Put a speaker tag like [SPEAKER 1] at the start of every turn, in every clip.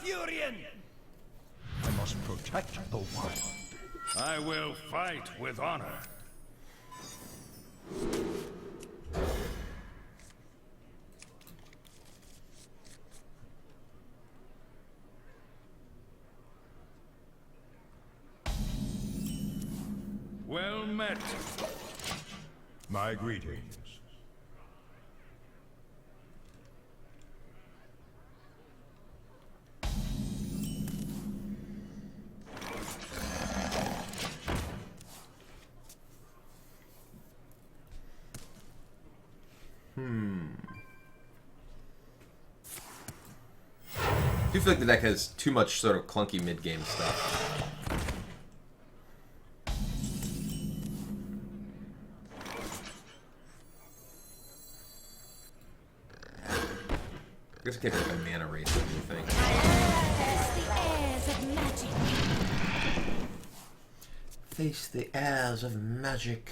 [SPEAKER 1] Furion!
[SPEAKER 2] I must protect the wild.
[SPEAKER 3] I will fight with honor. Well met.
[SPEAKER 2] My greetings.
[SPEAKER 4] I do feel like the deck has too much sort of clunky mid-game stuff. I guess I can't make a mana race or anything. Face the airs of magic.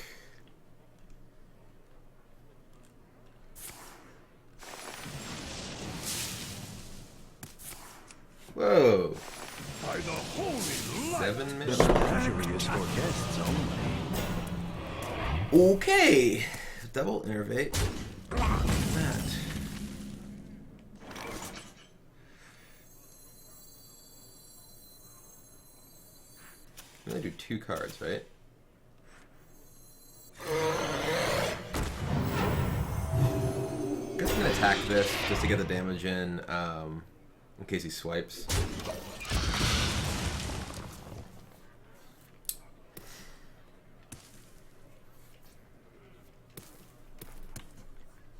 [SPEAKER 4] Whoa.
[SPEAKER 3] By the holy light.
[SPEAKER 4] 7 minutes.
[SPEAKER 2] Usually is for guests only.
[SPEAKER 4] Okay. Double innervate. That. I'm gonna do 2 cards, right? I guess I'm gonna attack this just to get the damage in case he swipes.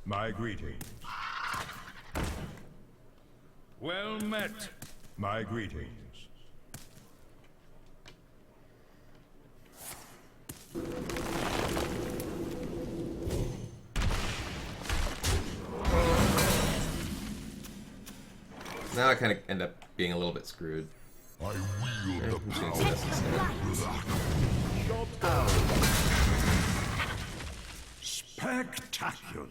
[SPEAKER 2] My greetings.
[SPEAKER 3] Well met.
[SPEAKER 2] My greetings.
[SPEAKER 4] Now I kind of end up being a little bit screwed.
[SPEAKER 2] I wield the
[SPEAKER 4] I'm just gonna do this instead.
[SPEAKER 3] Spectacular.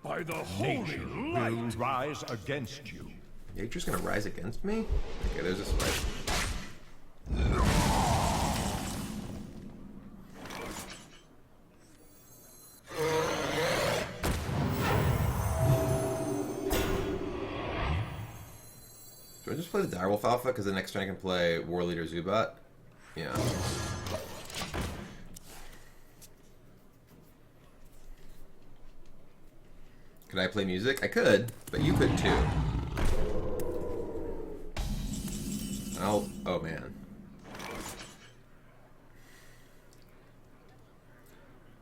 [SPEAKER 3] By the holy
[SPEAKER 2] nature
[SPEAKER 3] light.
[SPEAKER 2] will rise against you.
[SPEAKER 4] Nature's gonna rise against me? Okay, there's a swipe. Do I just play the Direwolf Alpha because the next turn I can play War Leader Zubat? Yeah. Could I play music? I could, but you could too. Oh man.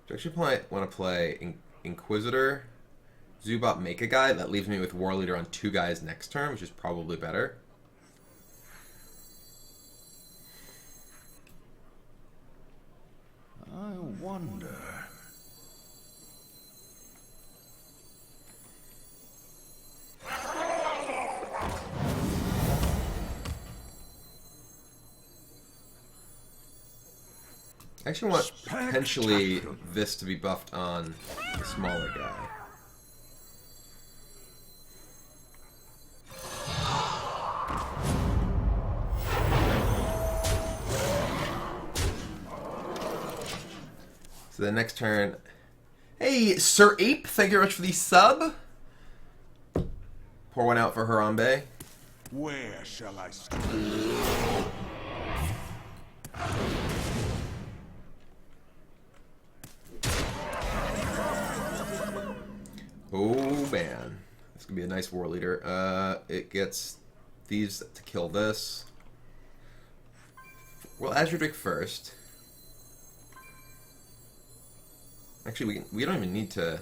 [SPEAKER 4] Do I actually want to play Inquisitor, Zubat, make a guy? That leaves me with War Leader on 2 guys next turn, which is probably better.
[SPEAKER 3] I wonder.
[SPEAKER 4] I actually want potentially this to be buffed on the smaller guy. So the next turn... Hey, Sir Ape, thank you very much for the sub. Pour one out for Harambe.
[SPEAKER 3] Where shall I start?
[SPEAKER 4] Oh man, this could be a nice War Leader. It gets thieves to kill this. Well, Azure Drake first. Actually, we don't even need to.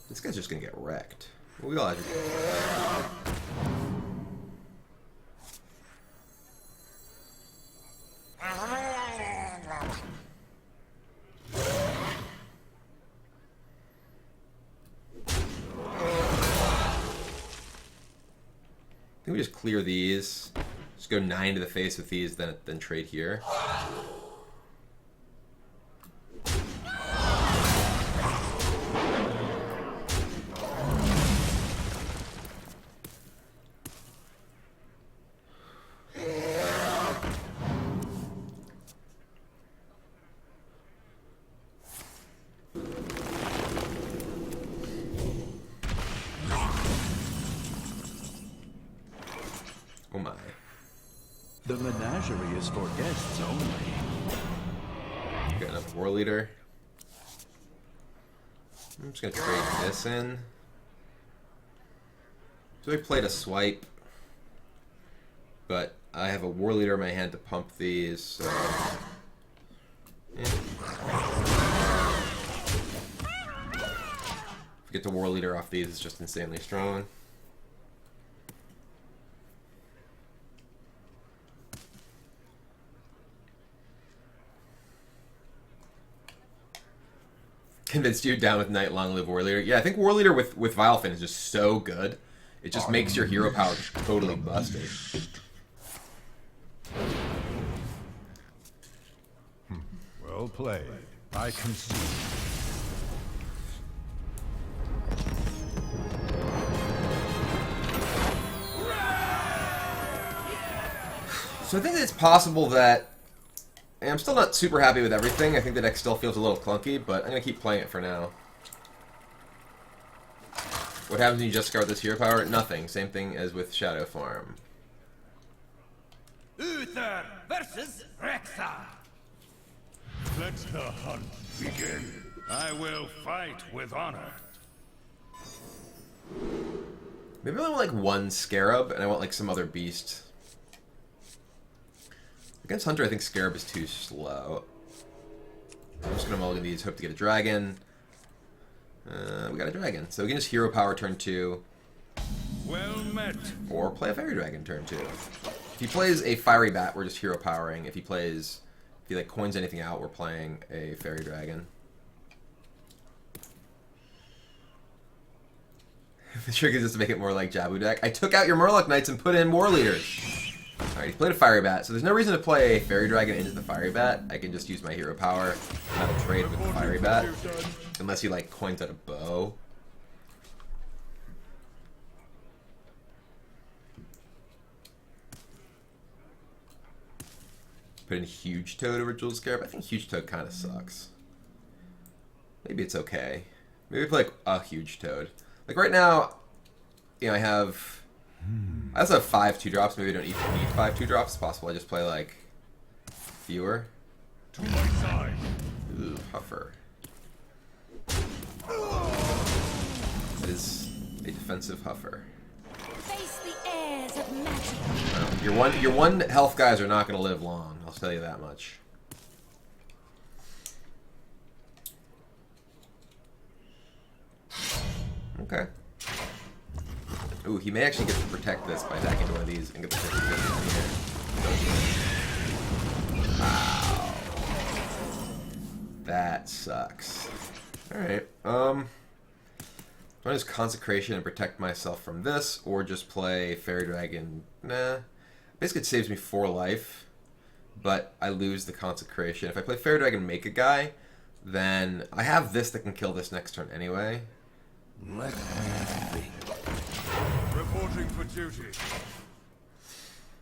[SPEAKER 4] This guy's just gonna get wrecked. We all Azure Drake. I think we just clear these. Just go 9 to the face with these, then trade here. Oh my.
[SPEAKER 3] The menagerie is for guests only.
[SPEAKER 4] Got another war leader. I'm just gonna trade this in. So we played a swipe, but I have a war leader in my hand to pump these, so yeah. If we get the war leader off these, it's just insanely strong. Convinced you down with Knight, long live War Leader. Yeah, I think War Leader with Vilefin is just so good. It just makes your hero power totally busted.
[SPEAKER 2] Well played. I concede.
[SPEAKER 4] So I think it's possible that... And I'm still not super happy with everything. I think the deck still feels a little clunky, but I'm going to keep playing it for now. What happens when you just discard this hero power? Nothing. Same thing as with Shadow Farm.
[SPEAKER 1] Uther versus Rexa.
[SPEAKER 3] Let the hunt begin. I will fight with honor.
[SPEAKER 4] Maybe I want like one Scarab, and I want like some other beast. Against Hunter, I think Scarab is too slow. I'm just going to mulligan these, hope to get a dragon. We got a dragon. So we can just hero power turn 2.
[SPEAKER 3] Well met.
[SPEAKER 4] Or play a fairy dragon turn 2. If he plays a fiery bat, we're just hero powering. If he like coins anything out, we're playing a fairy dragon. The trick is just to make it more like Jabu deck. I took out your Murloc Knights and put in War Leaders. Alright, he played a fiery bat, so there's no reason to play a fairy dragon into the fiery bat. I can just use my hero power and have a trade with the fiery bat. Unless he like coins out a bow. Put in Huge Toad over Jeweled Scarab. I think Huge Toad kind of sucks. Maybe it's okay. Maybe play like a Huge Toad. Like right now, you know, I also have 5 2-drops. Maybe I don't even need 5 2-drops. It's possible I just play like fewer.
[SPEAKER 3] To my side.
[SPEAKER 4] Ooh, Huffer. That is a defensive Huffer.
[SPEAKER 5] Face the airs of magic.
[SPEAKER 4] Your one health guys are not going to live long. I'll tell you that much. Okay. Ooh, he may actually get to protect this by attacking one of these and get the 50-50 in here. Wow. That sucks. Alright, do I use Consecration and protect myself from this, or just play Fairy Dragon? Nah. Basically it saves me 4 life, but I lose the Consecration. If I play Fairy Dragon make a guy, then I have this that can kill this next turn anyway.
[SPEAKER 3] Let me think. Reporting for duty.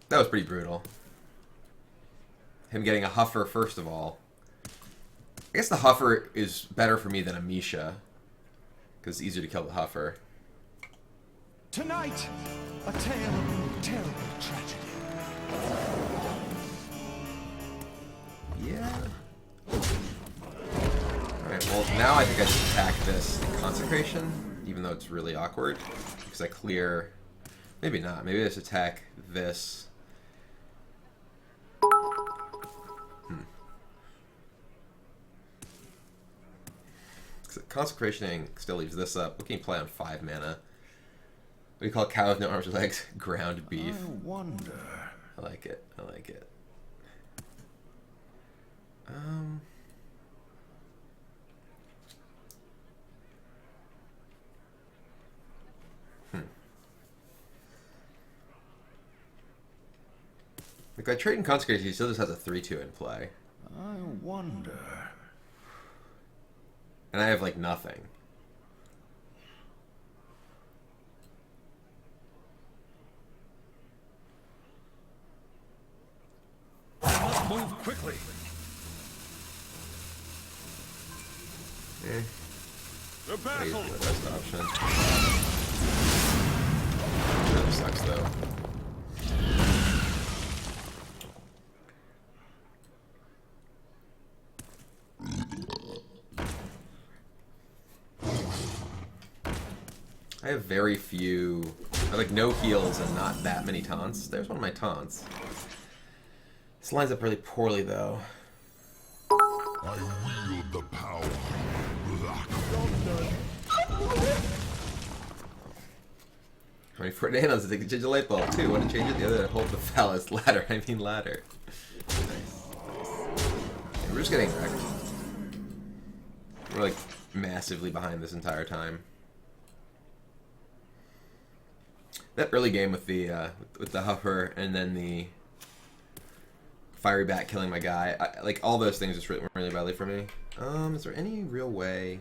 [SPEAKER 4] That was pretty brutal. Him getting a Huffer first of all. I guess the Huffer is better for me than a Misha, because it's easier to kill the Huffer.
[SPEAKER 3] Tonight, a terrible, terrible tragedy.
[SPEAKER 4] Yeah. Alright, well now I think I just attack this Consecration, even though it's really awkward, because I clear... Maybe not. Maybe I just attack this. Consecrationing still leaves this up. What can you play on 5 mana? What do you call it? Cow with no arms or legs? Ground beef.
[SPEAKER 3] I wonder.
[SPEAKER 4] I like it. I like it. Like, I trade in Consecration, he still just has a 3-2 in play.
[SPEAKER 3] I wonder.
[SPEAKER 4] And I have, like, nothing.
[SPEAKER 3] I must move quickly. The
[SPEAKER 4] That is
[SPEAKER 3] battle.
[SPEAKER 4] the best option. That sucks, though. I have very few, I have like no heals and not that many taunts. There's one of my taunts. This lines up really poorly though.
[SPEAKER 3] I wield the power.
[SPEAKER 4] How many Fernandos to take a change the light bulb? Two. Want to change it? The other hold the phallus. Ladder. I mean ladder. Nice. We're just getting wrecked. We're like massively behind this entire time. That early game with the huffer and then the fiery bat killing my guy, like all those things just went really badly for me. Is there any real way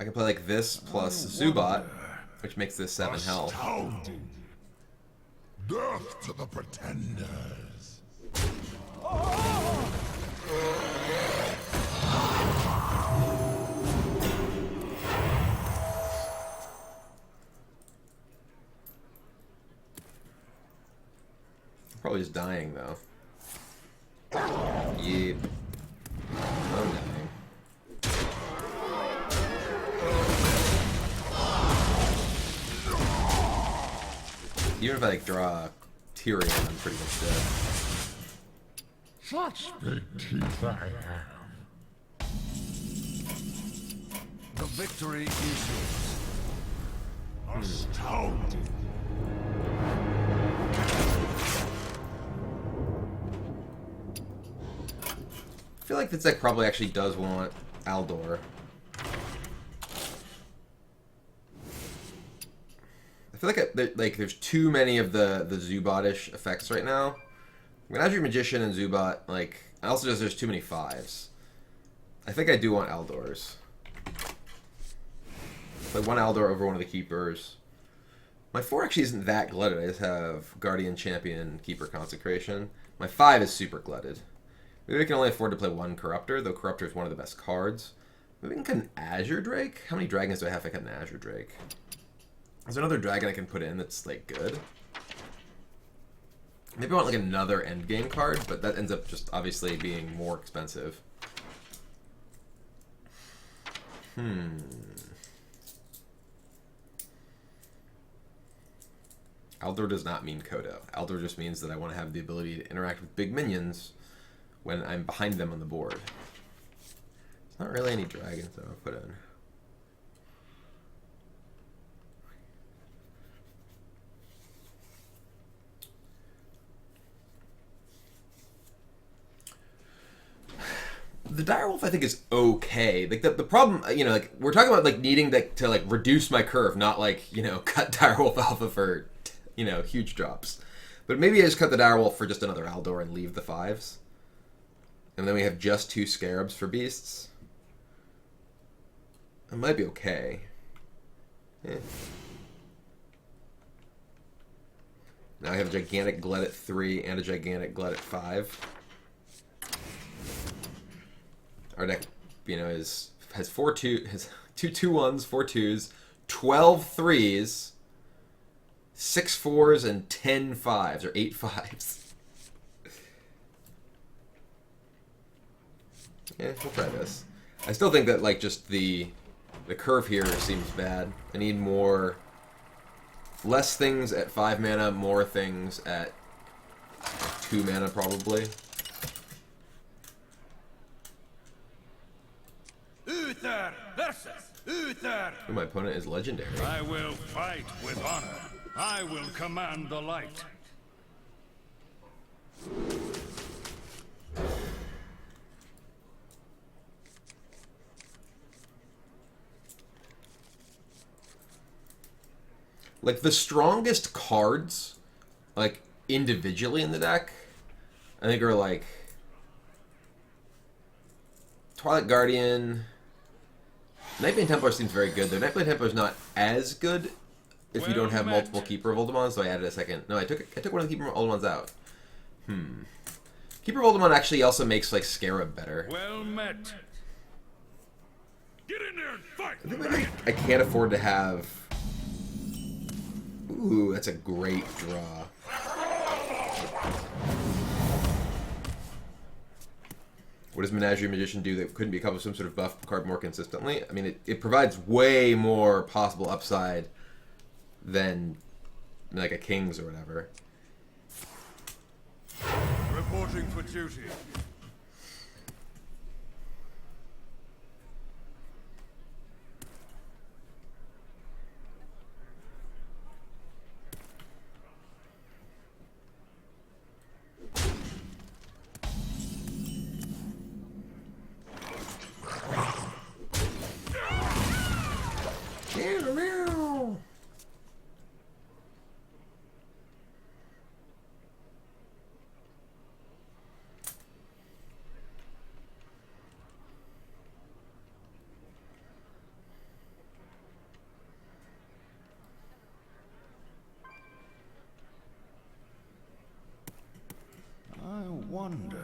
[SPEAKER 4] I can play like this plus Zubat, which makes this 7 health?
[SPEAKER 3] Astounding. Death to the pretenders.
[SPEAKER 4] Probably just dying though. Yep. I'm dying. Even if I like draw Tyrion, I'm pretty much dead.
[SPEAKER 3] Such big teeth I have.
[SPEAKER 1] The victory is yours.
[SPEAKER 3] Astounding.
[SPEAKER 4] I feel like this deck probably actually does want Aldor. I feel like there's too many of the Zubat-ish effects right now. Menagerie Magician and Zubat, like, also just there's too many 5s. I think I do want Aldors. Like one Aldor over one of the keepers. My 4 actually isn't that glutted. I just have Guardian, Champion, Keeper, Consecration. My 5 is super glutted. Maybe we can only afford to play one Corruptor, though Corruptor is one of the best cards. Maybe we can cut an Azure Drake? How many dragons do I have if I cut an Azure Drake? Is there another dragon I can put in that's, like, good? Maybe I want, like, another endgame card, but that ends up just obviously being more expensive. Aldor does not mean Kodo. Aldor just means that I want to have the ability to interact with big minions when I'm behind them on the board. There's not really any dragons that I'll put in. The Direwolf, I think, is okay. Like the problem, you know, like we're talking about like needing to like reduce my curve, not like, you know, cut Direwolf Alpha for, you know, huge drops. But maybe I just cut the Direwolf for just another Aldor and leave the 5s. And then we have just 2 Scarabs for beasts. It might be okay. Eh. Now I have a gigantic Glut at 3 and a gigantic Glut at 5. Our deck, you know, has 2 2-1s, 4 2s, 12 3s, 6 4s, and 10 5s, or 8 5s. Yeah, we'll try this. I still think that, like, just the curve here seems bad. I need less things at 5 mana, more things at 2 mana, probably.
[SPEAKER 1] Uther versus Uther.
[SPEAKER 4] Ooh, my opponent is legendary.
[SPEAKER 3] I will fight with honor. I will command the light.
[SPEAKER 4] Like, the strongest cards, like, individually in the deck, I think are, like, Twilight Guardian. Nightbane Templar seems very good, though. Nightbane Templar is not as good if you don't have multiple Keeper of Oldemons, so I added a second. No, I took one of the Keeper of Oldemons out. Keeper of Oldemon actually also makes, like, Scarab better.
[SPEAKER 3] Well met. Get in there and fight.
[SPEAKER 4] I think maybe I can't afford to have... Ooh, that's a great draw. What does Menagerie Magician do that couldn't be coupled with some sort of buff card more consistently? I mean, it provides way more possible upside than like a King's or whatever.
[SPEAKER 3] Reporting for duty. I wonder.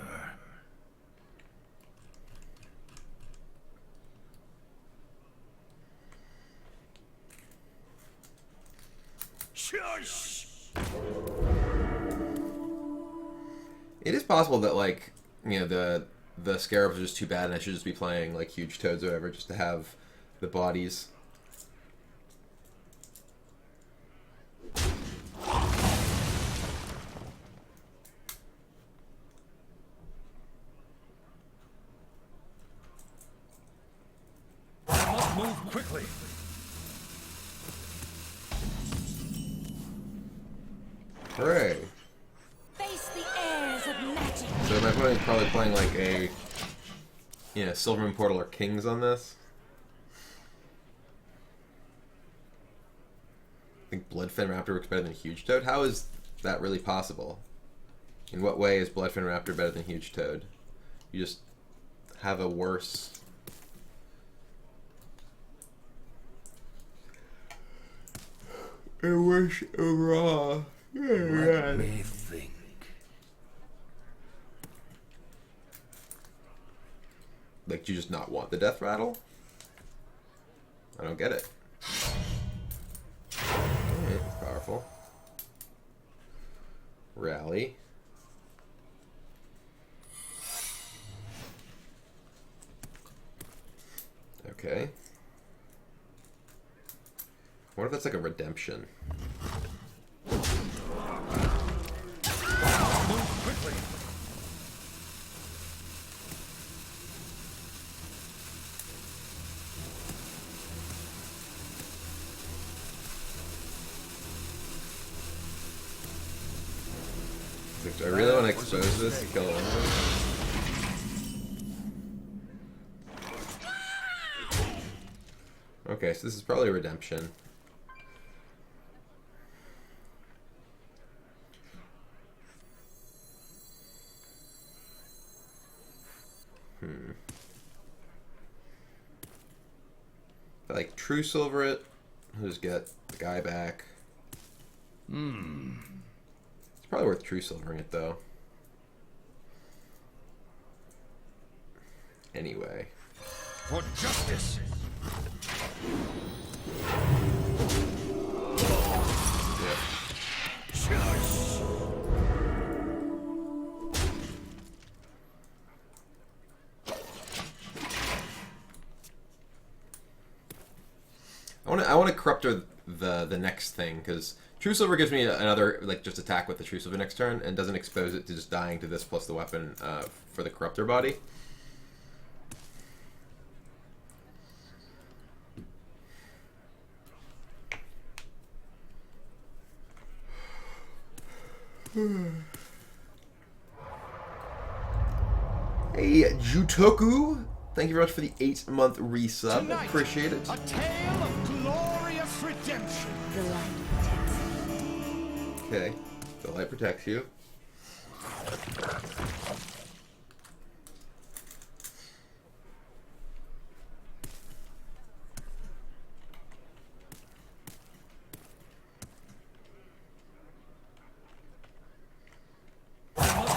[SPEAKER 3] Shush!
[SPEAKER 4] It is possible that, like, you know, the scarabs are just too bad and I should just be playing like huge toads or whatever just to have the bodies.
[SPEAKER 3] Move quickly.
[SPEAKER 4] Hooray!
[SPEAKER 5] Face the airs of magic.
[SPEAKER 4] So my opponent's probably playing like a, you know, Silverman Portal or Kings on this. I think Bloodfin Raptor works better than Huge Toad. How is that really possible? In what way is Bloodfin Raptor better than Huge Toad? You just have a worse... overall.
[SPEAKER 3] Let me think.
[SPEAKER 4] Like, do you just not want the death rattle? I don't get it. Alright, powerful. Rally. Okay. What if that's like a redemption?
[SPEAKER 3] Move quickly.
[SPEAKER 4] Like, do I really want to expose this to kill one of them? Okay, so this is probably a redemption. Like true silver it, I'll just get the guy back. It's probably worth true silvering it though. Anyway.
[SPEAKER 3] For justice.
[SPEAKER 4] Yep.
[SPEAKER 3] Shush.
[SPEAKER 4] I want to corruptor the next thing because True Silver gives me another like just attack with the True Silver next turn and doesn't expose it to just dying to this plus the weapon for the corruptor body. Hey Jutoku, thank you very much for the 8-month resub.
[SPEAKER 3] Tonight,
[SPEAKER 4] Appreciate it.
[SPEAKER 3] a tale of glorious redemption.
[SPEAKER 5] The light protects me.
[SPEAKER 4] Okay, the light protects you.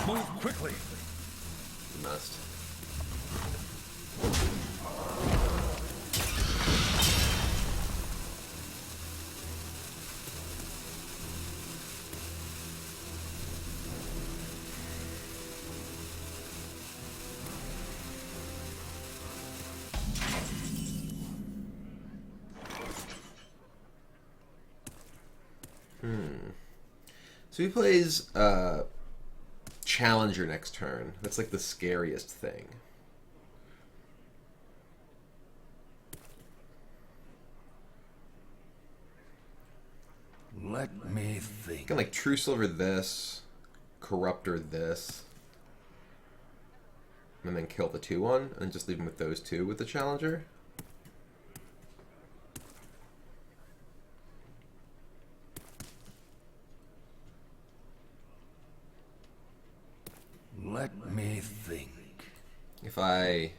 [SPEAKER 3] Move quickly.
[SPEAKER 4] You must. So he plays Challenger next turn. That's like the scariest thing.
[SPEAKER 3] Let me think.
[SPEAKER 4] Can like True Silver this, Corruptor this, and then kill the 2/1, and just leave him with those two with the Challenger.
[SPEAKER 3] Let me think.
[SPEAKER 4] If I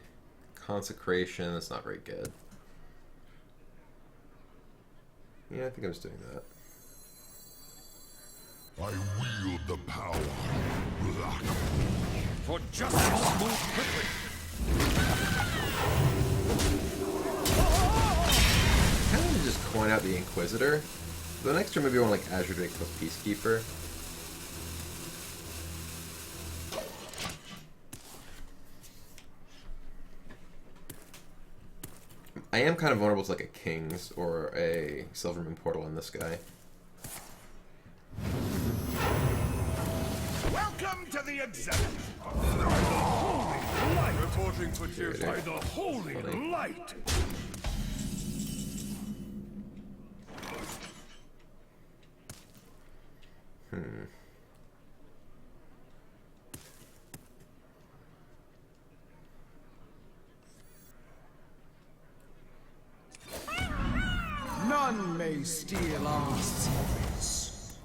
[SPEAKER 4] Consecration, that's not very good. Yeah, I think I'm just doing that.
[SPEAKER 1] I wield the power. Black.
[SPEAKER 3] For justice, move quickly.
[SPEAKER 4] I kind of just coin out the Inquisitor. The next turn maybe I want like Azure Drake plus Peacekeeper. I am kind of vulnerable to like a King's or a Silvermoon Portal on this guy.
[SPEAKER 3] Welcome to the executive. By the holy light. Reporting for duty. By the holy light.
[SPEAKER 1] None may steal our secrets.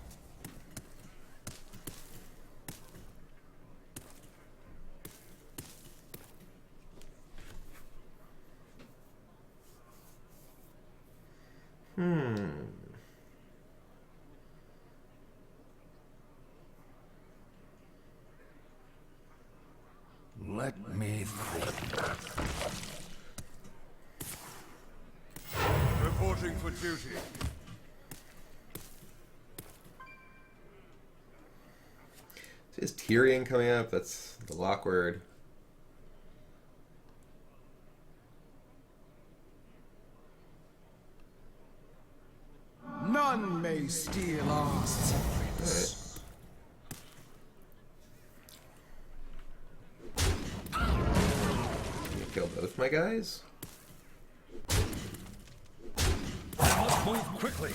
[SPEAKER 3] Let me think. Reporting for duty.
[SPEAKER 4] Is Tyrion coming up? That's the lock word.
[SPEAKER 1] None may steal our secrets.
[SPEAKER 4] Kill both my guys?
[SPEAKER 3] Move quickly.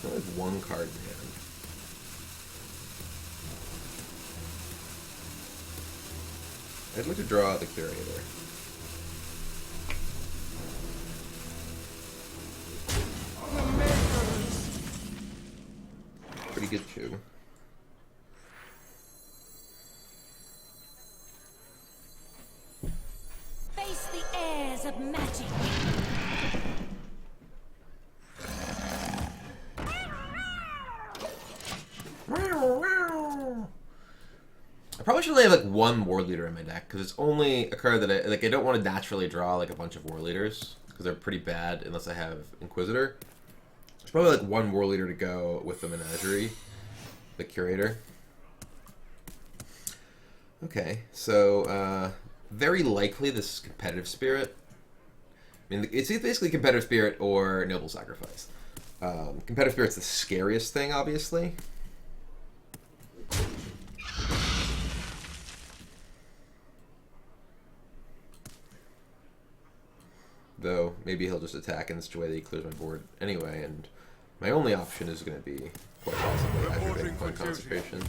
[SPEAKER 4] I only have one card in hand. I'd like to draw out the Curator. Pretty good chew.
[SPEAKER 5] Face the airs of magic.
[SPEAKER 4] I probably should only have like one War Leader in my deck because it's only a card that I don't want to naturally draw like a bunch of War Leaders because they're pretty bad unless I have Inquisitor. There's probably like one War Leader to go with the Menagerie, the Curator. Okay, so very likely this is Competitive Spirit. I mean, it's basically Competitive Spirit or Noble Sacrifice. Competitive Spirit's the scariest thing, obviously. Though, maybe he'll just attack in such a way that he clears my board anyway, and my only option is going to be, quite possibly, Azure Drake Point Consecration.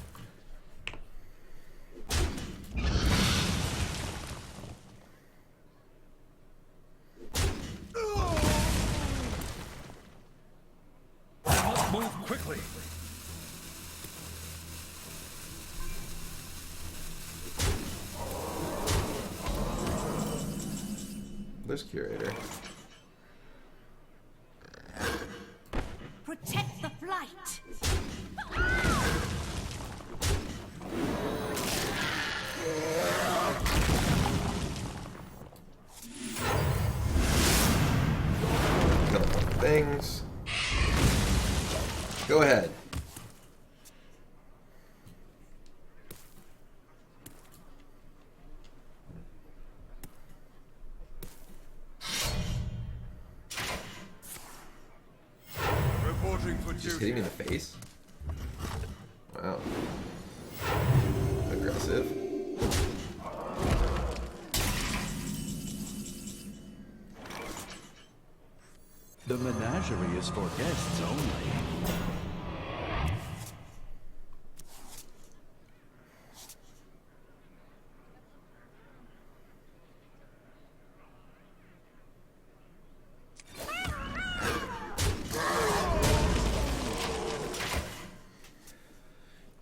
[SPEAKER 3] Move quickly.
[SPEAKER 4] There's Curator.
[SPEAKER 5] Protect the flight.
[SPEAKER 4] Kill a couple things. Go ahead.
[SPEAKER 3] Reporting for
[SPEAKER 4] Just
[SPEAKER 3] duty.
[SPEAKER 4] hitting me in the face? Wow. Aggressive.
[SPEAKER 6] The menagerie is for guests only.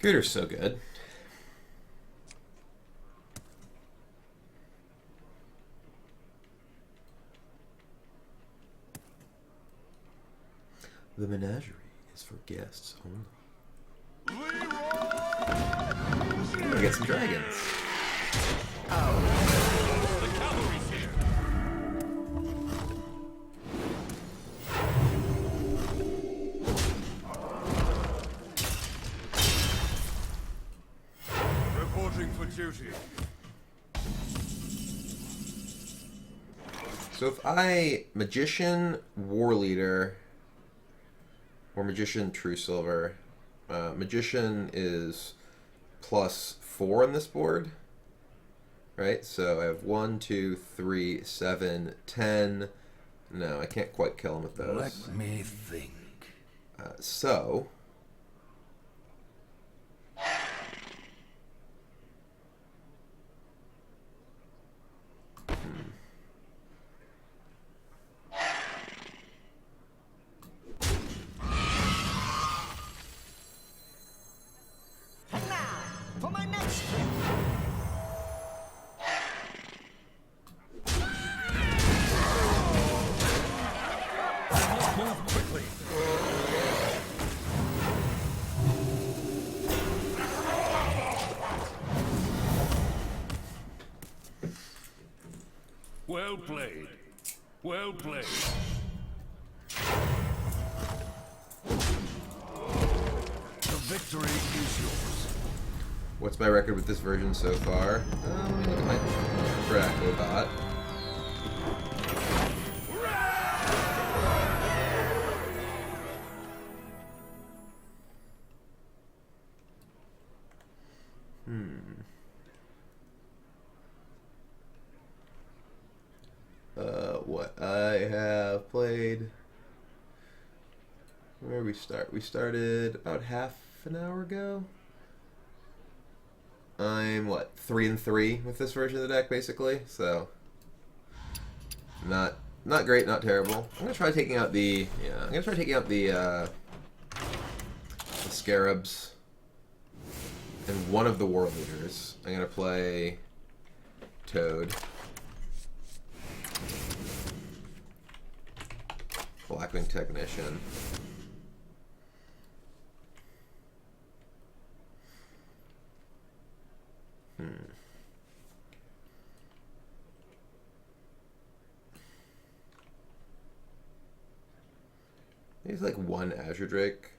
[SPEAKER 4] Curator's so good. The menagerie is for guests only. I'm gonna get some dragons.
[SPEAKER 3] The cavalry's here. Reporting for duty.
[SPEAKER 4] So if I Magician, War Leader, or Magician, True Silver, Magician is +4 on this board, right? So I have 1, 2, 3, 7, 10. No, I can't quite kill him with those.
[SPEAKER 6] Let me think.
[SPEAKER 4] So
[SPEAKER 7] Now, for my next trick.
[SPEAKER 3] Move quickly. Well played. Well played. The victory is yours.
[SPEAKER 4] what's my record with this version so far? Let me look at my Dracobot. What I have played. Where did we start? We started about half an hour ago. I'm what, 3-3 with this version of the deck, basically. So not great, not terrible. I'm gonna try taking out the the scarabs and one of the war leaders. I'm gonna play Toad. Blackwing Technician. Maybe like one Azure Drake.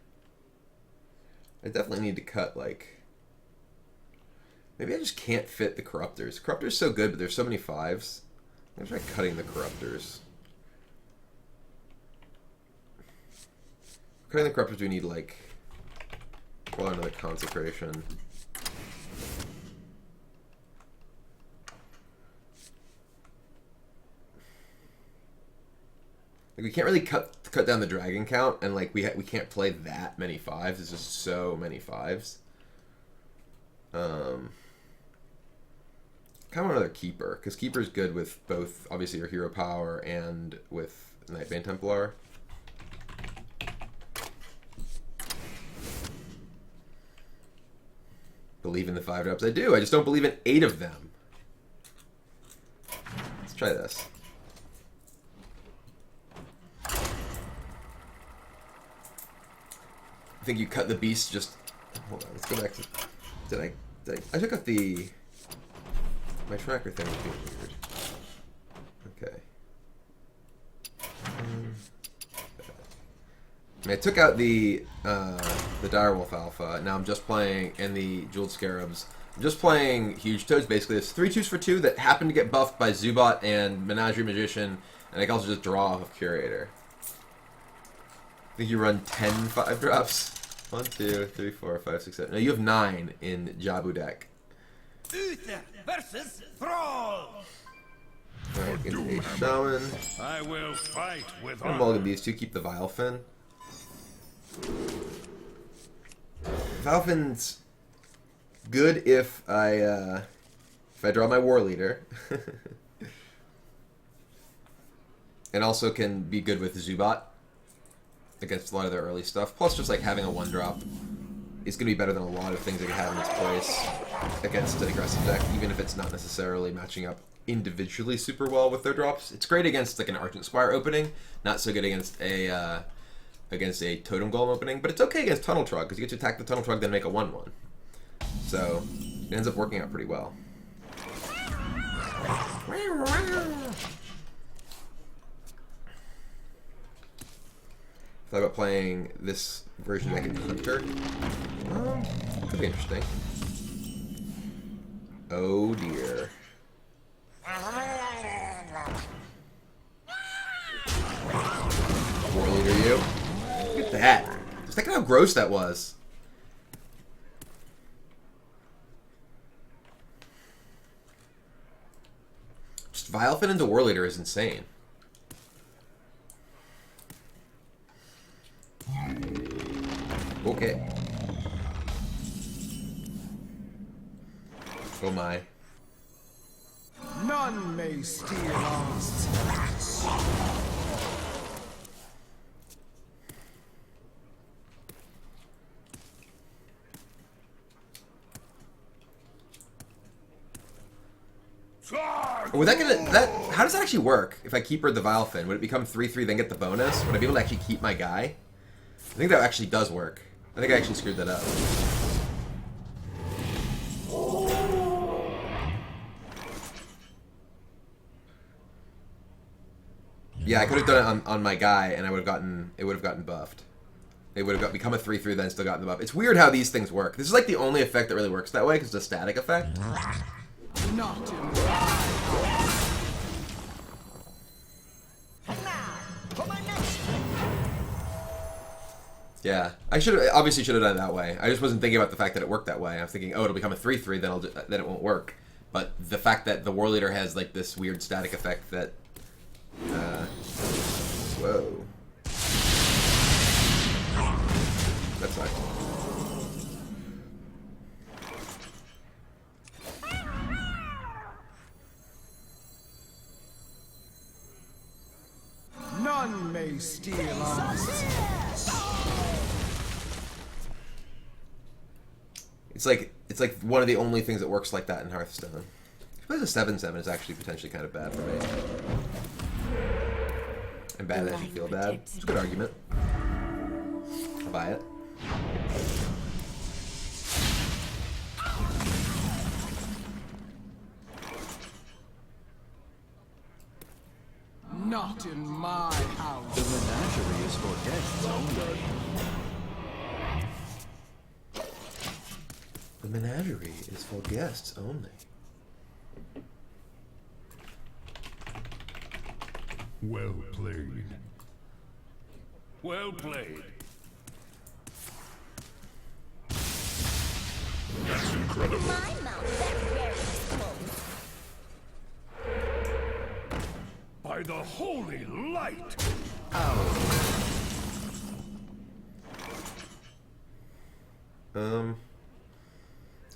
[SPEAKER 4] I definitely need to cut like... Maybe I just can't fit the Corruptors. Corruptor's so good, but there's so many 5s. I'm gonna try cutting the Corruptors. Cutting the Corruptors, we need like... Well, another Consecration. Like, we can't really cut down the dragon count, and like we can't play that many 5s. It's just so many 5s. Kind of another Keeper, because Keeper's good with both, obviously, your hero power and with Nightbane Templar. Believe in the 5-drops? I do. I just don't believe in 8 of them. Let's try this. I think you cut the beast just... Hold on, let's go back to... Did I took out the... My tracker thing was being weird. Okay. I mean, I took out the Direwolf Alpha. Now I'm just playing... And the Jeweled Scarabs. I'm just playing Huge Toads, basically. It's 3 2s for 2 that happen to get buffed by Zubat and Menagerie Magician. And I can also just draw off of Curator. I think you run 10 5-drops. 1, 2, 3, 4, 5, 6, 7. No, you have 9 in Jabu deck.
[SPEAKER 3] Uther versus Thrall.
[SPEAKER 4] Alright, get a Shaman.
[SPEAKER 3] I will fight with
[SPEAKER 4] I'm mulligan these two, keep the Vilefin. Vilfin's good if I draw my War Leader. And also can be good with Zubat against a lot of their early stuff. Plus, just like having a 1-drop is going to be better than a lot of things that can have in its place against an aggressive deck, even if it's not necessarily matching up individually super well with their drops. It's great against like an Argent Spire opening, not so good against a Totem Golem opening, but it's okay against Tunnel Trug because you get to attack the Tunnel Trug then make a 1/1. So it ends up working out pretty well. Thought about playing this version back in Hunter. Could be interesting. Oh dear. War Leader, you. Look at that. Just think how gross that was. Just Vilefin into War Leader is insane. Okay. Oh my.
[SPEAKER 3] None may steal us.
[SPEAKER 4] Would that get how does that actually work? If I keep her the Vilefin, would it become 3/3 then get the bonus? Would I be able to actually keep my guy? I think that actually does work. I think I actually screwed that up. Yeah, I could have done it on my guy, and it would have gotten buffed. It would have become a 3/3, then still gotten the buff. It's weird how these things work. This is like the only effect that really works that way, because it's a static effect.
[SPEAKER 3] Not in
[SPEAKER 4] Yeah, I obviously should have done it that way. I just wasn't thinking about the fact that it worked that way. I was thinking, oh, it'll become a 3/3, then it won't work. But the fact that the War Leader has like this weird static effect that, whoa, that sucks.
[SPEAKER 3] None may steal us.
[SPEAKER 4] It's like one of the only things that works like that in Hearthstone. If he plays a 7/7, it's actually potentially kind of bad for me. And bad as you feel bad. It's a good argument. I'll buy it.
[SPEAKER 3] Not in my house.
[SPEAKER 6] The menagerie is for guests only.
[SPEAKER 4] The menagerie is for guests only.
[SPEAKER 1] Well played.
[SPEAKER 3] Well played.
[SPEAKER 1] That's incredible.
[SPEAKER 5] My mouth, that very close.
[SPEAKER 3] By the holy light.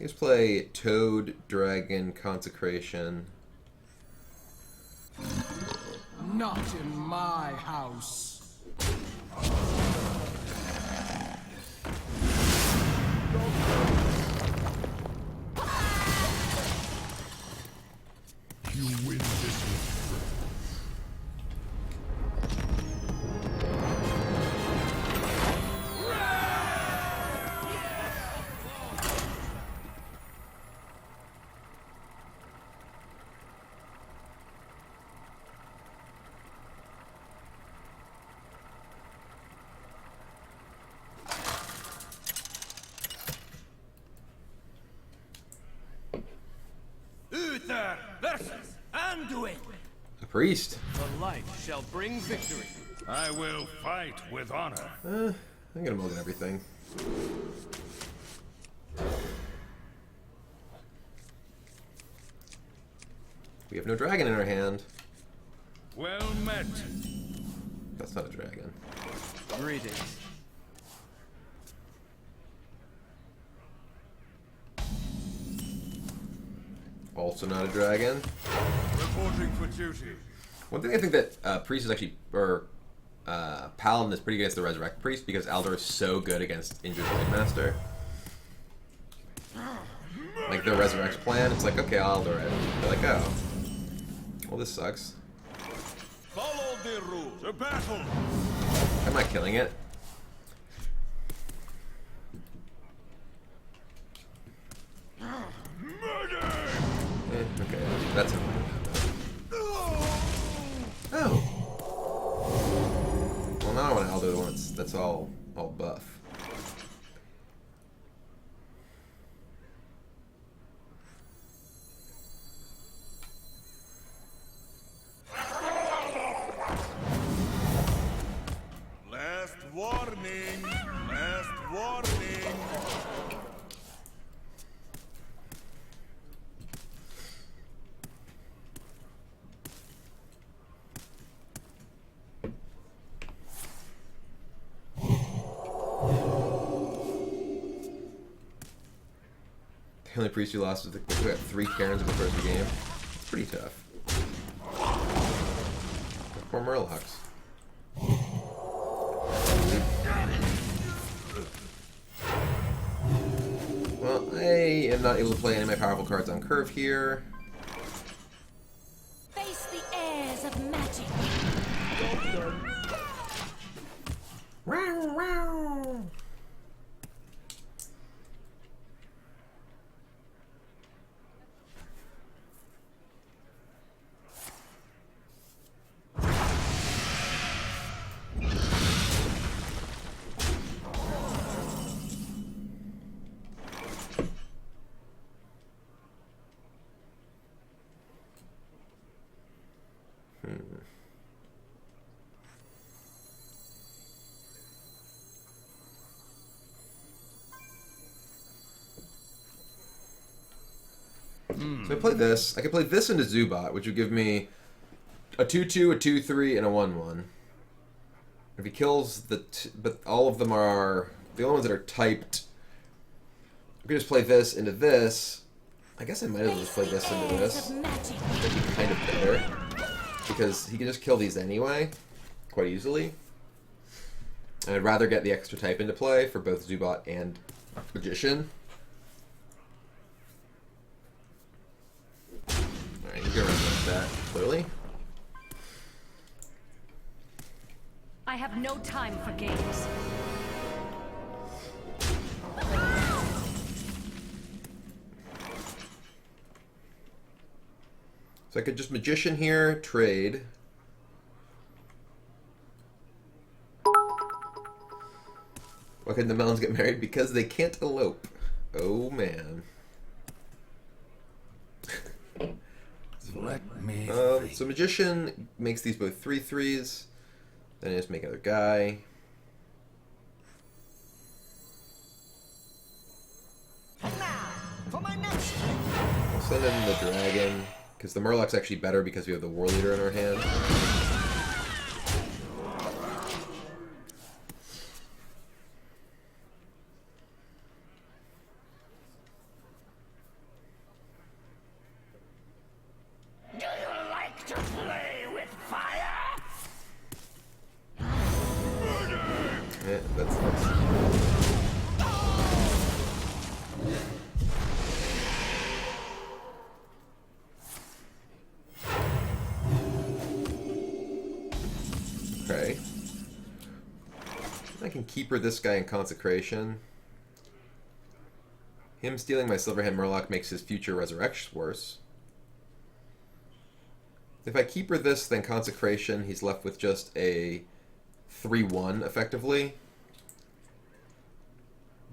[SPEAKER 4] Let's play Toad, Dragon, Consecration.
[SPEAKER 3] Not in my house.
[SPEAKER 1] You win this one.
[SPEAKER 3] Uther versus Anduin.
[SPEAKER 4] A priest.
[SPEAKER 7] The light shall bring victory.
[SPEAKER 3] I will fight with honor.
[SPEAKER 4] I'm gonna mulligan everything. We have no dragon in our hand.
[SPEAKER 3] Well met.
[SPEAKER 4] That's not a dragon.
[SPEAKER 6] Greetings.
[SPEAKER 4] Also not a dragon.
[SPEAKER 3] Reporting for duty.
[SPEAKER 4] One thing I think that Priest is actually, or Paladin is pretty good against the Resurrect Priest because Aldor is so good against Injured Blade Master. Like the Resurrect plan, it's like, okay, I'll Aldor it. They're like, oh. Well, this sucks.
[SPEAKER 3] Follow the rules. To battle.
[SPEAKER 4] I'm not killing it. Okay, that's it. Oh. Well, now I want to Aldor the one that's all buff.
[SPEAKER 3] Last warning. Last warning.
[SPEAKER 4] The only priest you lost was we got 3 Karens in the first game. Pretty tough. Poor Murlocs. Well, I am not able to play any of my powerful cards on curve here.
[SPEAKER 5] Face the airs of magic.
[SPEAKER 4] Wow, wow. So I play this. I could play this into Zubat, which would give me a 2/2, a 2/3, and a 1/1. If he kills but all of them are the only ones that are typed. I could just play this into this. I guess I might as well just play this into this. That'd be kind of better because he can just kill these anyway, quite easily. And I'd rather get the extra type into play for both Zubat and Magician. Alright, you can represent that, clearly.
[SPEAKER 5] I have no time for games.
[SPEAKER 4] So I could just Magician here, trade. Why couldn't the Melons get married? Because they can't elope. Oh, man.
[SPEAKER 3] Let me
[SPEAKER 4] So Magician makes these both 3/3s. Then I just make another guy.
[SPEAKER 7] For my next
[SPEAKER 4] We'll send in the Dragon, because the Murloc's actually better because we have the War Leader in our hand.
[SPEAKER 7] Do you like to play with fire?
[SPEAKER 4] Yeah, that's nice. Okay. I can keeper this guy in Consecration. Him stealing my Silverhand Murloc makes his future resurrections worse. If I keeper this, then Consecration, he's left with just a 3/1, effectively.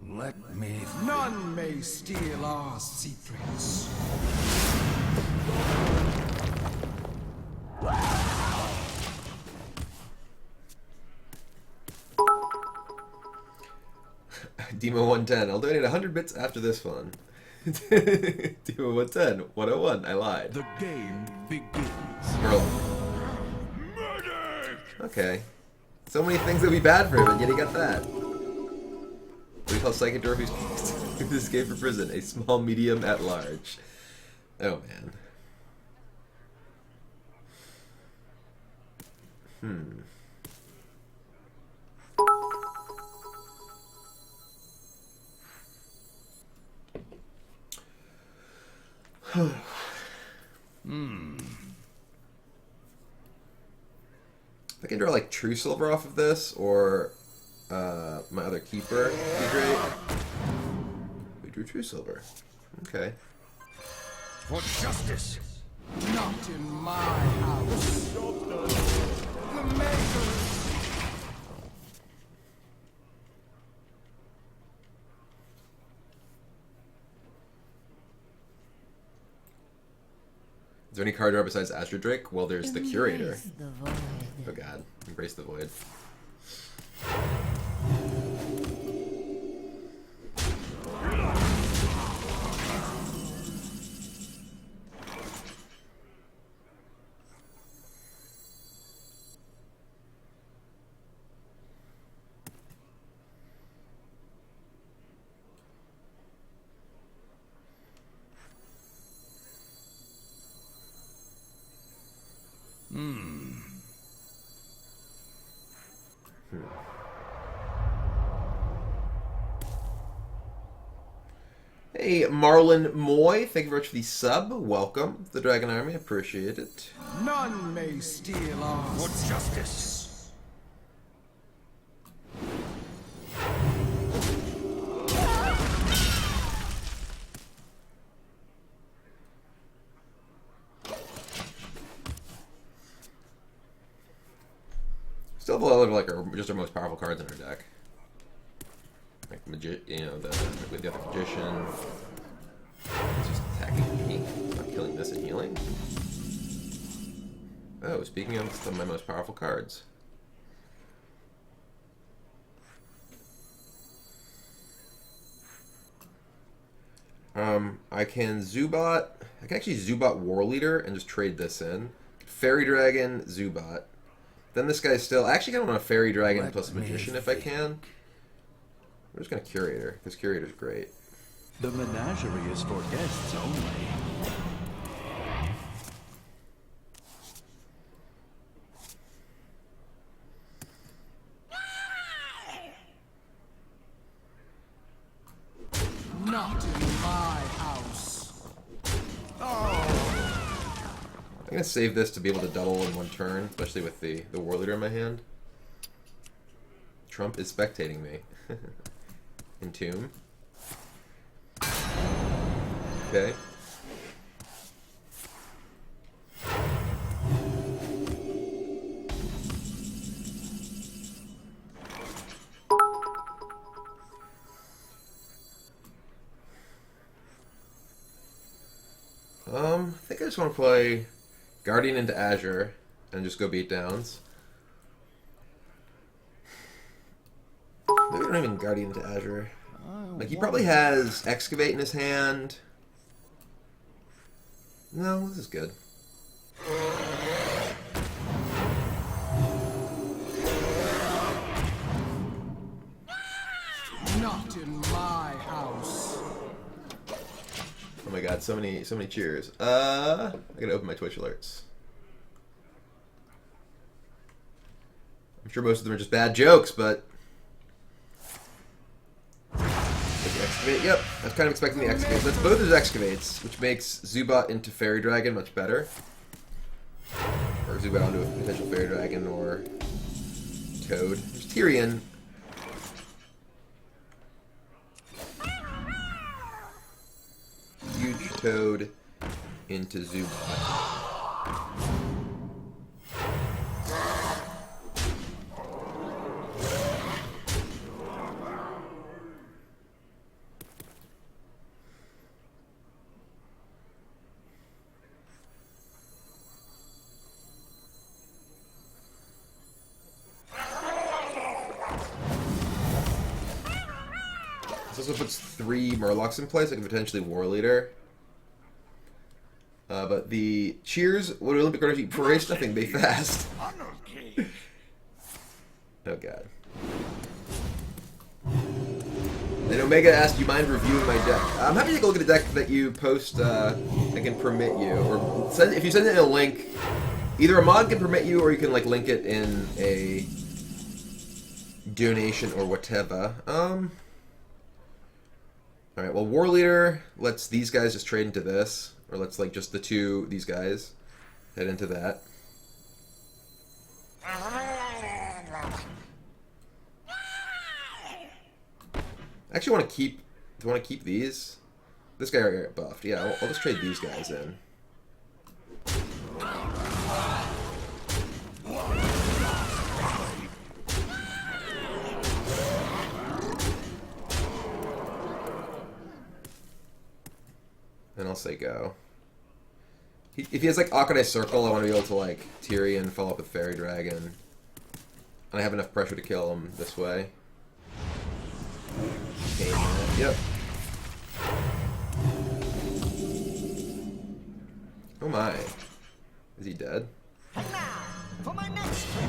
[SPEAKER 3] Let me
[SPEAKER 8] None may steal our secrets.
[SPEAKER 4] Demo110. I'll donate 100 bits after this one. Demo110. 101. I lied.
[SPEAKER 6] The game begins.
[SPEAKER 4] Merlin. Okay. So many things that would be bad for him, and yet he got that. What do you call Psychic Dwarf who's escaped from prison? A small, medium, at large. Oh, man. I can draw like True Silver off of this, or my other keeper would be great. We drew True Silver. Okay.
[SPEAKER 3] For justice.
[SPEAKER 8] Not in my house. The makers.
[SPEAKER 4] Is there any card draw besides Astro Drake? Well, there's the Curator. Oh god. Embrace the Void. Hey, Marlon Moy, thank you very much for the sub. Welcome to the Dragon Army. Appreciate it.
[SPEAKER 8] None may steal our
[SPEAKER 3] For justice.
[SPEAKER 4] Still have a lot of like just our most powerful cards in our deck. Like with the other Magician. It's just attacking me, not killing this and healing. Oh, speaking of some of my most powerful cards. I can Zubat. I can actually Zubat War Leader and just trade this in. Fairy Dragon, Zubat. Then this guy's still. I actually kind of want a Fairy Dragon plus Magician if I can. I'm just gonna Curator, because Curator's great.
[SPEAKER 6] The menagerie is for guests only.
[SPEAKER 8] not in my house.
[SPEAKER 4] I'm gonna save this to be able to double in one turn, especially with the War Leader in my hand. Trump is spectating me. Entomb. Okay. I think I just want to play Guardian into Azure and just go beatdowns. Maybe not even Guardian into Azure. Like, he probably has Excavate in his hand. No, this is good.
[SPEAKER 8] Not in my house.
[SPEAKER 4] Oh my god, so many cheers. I gotta open my Twitch alerts. I'm sure most of them are just bad jokes, but... Excavate, yep. I was kind of expecting the Excavate. That's both his Excavates, which makes Zubat into Fairy Dragon much better. Or Zubat onto a potential Fairy Dragon or Toad. There's Tyrion. Huge Toad into Zubat. This also puts 3 Murlocs in place. I can potentially War Leader. But the Cheers would Olympic Garden eat race nothing. They fast. Oh god. And Omega asked, "Do you mind reviewing my deck?" I'm happy to take a look at the deck that you post. I can permit you, or if you send it in a link. Either a mod can permit you, or you can like link it in a donation or whatever. All right. Well, War Leader lets these guys just trade into this, or let's like just these guys head into that. I actually want to keep. Do I want to keep these? This guy already got buffed. Yeah, I'll just trade these guys in. And I'll say go. If he has like Akane Circle, I want to be able to like Tyrion follow up with Fairy Dragon. And I have enough pressure to kill him this way. Yep. Oh my. Is he dead?
[SPEAKER 7] Now, for my next trick.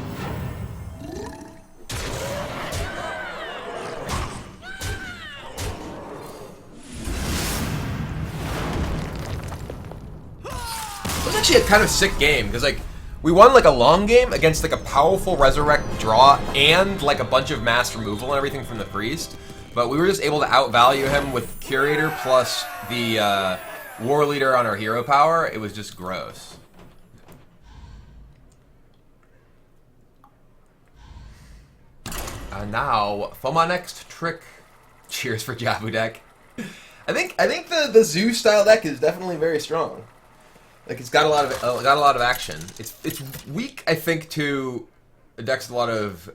[SPEAKER 4] It was actually a kind of sick game, because like, we won like a long game against like a powerful Resurrect draw and like a bunch of mass removal and everything from the Priest. But we were just able to outvalue him with Curator plus the War Leader on our hero power. It was just gross. And now, for my next trick, cheers for Jabu deck. I think the Zoo style deck is definitely very strong. Like it's got a lot of action. It's weak, I think, to decks with a lot of